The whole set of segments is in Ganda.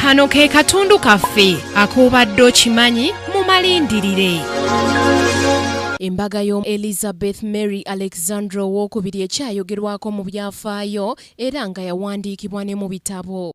Kano ke katundu kaffe akobadde okimanyi mu malindirire. Embaga yo Elizabeth Mary Alexandra Owookubiri ekyayogerwako mu byafaayo era nga yawandiikibwa ne mu bitabo.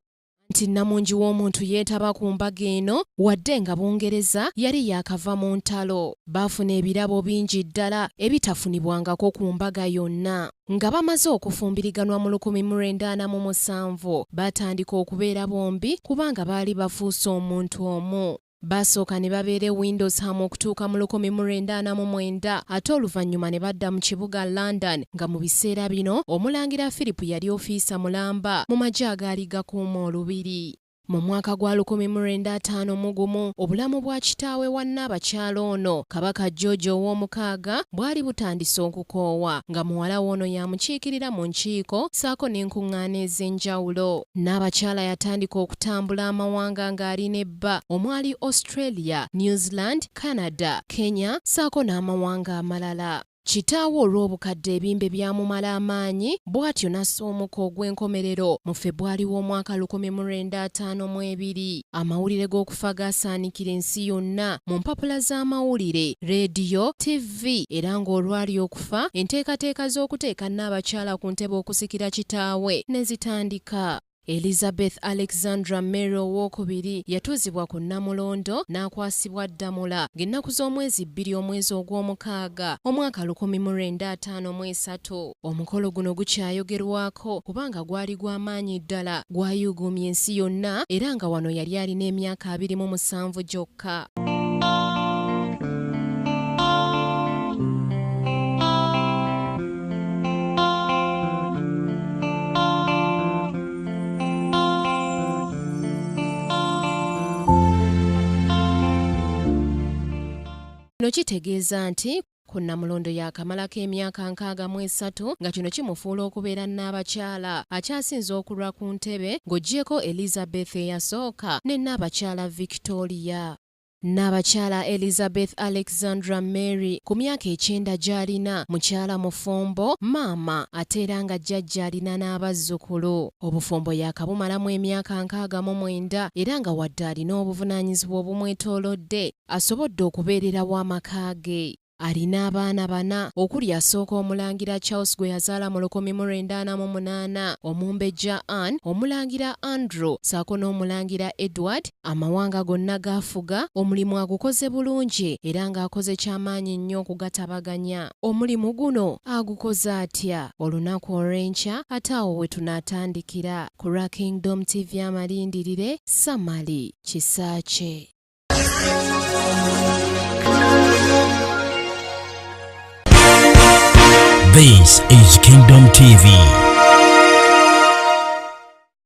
Nti Namungi w'omuntu yeetaba ku mbaga eno wadde nga Bungereza yali yakava mu ntalo. Baafuna ebirabo bingi ddala ebitafunibwangako ku mbaga yonna. Nga bamaze okufumbiriganwa mu 1947 batandika okubeera bombi kubanga baali bafuuse omuntu omu. Basooka ne babeera Windows Ham okutuuka mu 1949 ate oluvannyuma ne badda mu kibuga London nga mu biseera bino Omulangira Philip yali ofiisa mulamba mu magye agaali gakuuma olubiri. Mu mwaka gwa 1951 obulamu bwa kitaawe wa Nnaabakyala ono Kabaka George ow'omukaaga bwali butandise okukoowa nga muwala ono yamukiikirira mu nkiiko saako n'enkuŋŋaana ez'enjawulo. Nnaabakyala yatandika okutambula amawanga ng'alina ebba omwali Australia, New Zealand, Canada, Kenya saako n'amawanga amalala. Kitaawe olw'obukadde ebimbe byamumala amaanyi bw'atyo n'assa omukka ogw'enkomerero mu February w'omwaka 1952. Amawulire g'okufa gaasaanikira ensi yonna mu mpapula z'amawulire, leediyo, TV era ng'olwali okufa enteekateeka z'okuteeka Nnaabakyala ku ntebe okusikira kitaawe ne zitandika. Elizabeth Alexandra Mary Owookubiri yatuuzibwa ku Namulondo n'akwasibwa Ddamula ng'ennaku z'omwezi 2 omwezi ogw'omukaaga omwaka 1953. Omukolo guno gukyayogerwako kubanga gwali gw'amaanyi ddala, gwayuuguumya ensi yonna era nga wano yali alina emyaka 27 gyokka. Kino kitegeeza nti ku Namulondo yakamalako emyaka 63 nga kino kimufuula okubeera Nnaabakyala akyasinze okulwa ku ntebe ng'oggyeko Elizabeth eyasooka ne Nnaabakyala Victoria. Nnaabakyala Elizabeth Alexandra Mary ku myaka 9 gy'alina mukyala mufumbo maama ate era nga jjajja alina n'abazzukulu. Obufumbo yaakabumalamu emyaka 69 era nga wadde alina obuvunaanyizibwa obumwetoolodde asobodde okubeererawo amaka ge. Alina abaana 4 okuli asooka Omulangira Charles gwe yazaala mu 1948, Omumbejja Anne, Omulangira Andrew saako n'Omulangira Edward. Amawanga gonna gaafuga omulimu agukoze bulungi era ng'akoze ky'amaanyi nnyo okugatabaganya. Omulimu guno agukoze atya? Olunaku olw'enkya ate awo we tunaatandikira. Ku Kingdom TV amalindirire, Samali Kisaache. This is Kingdom TV.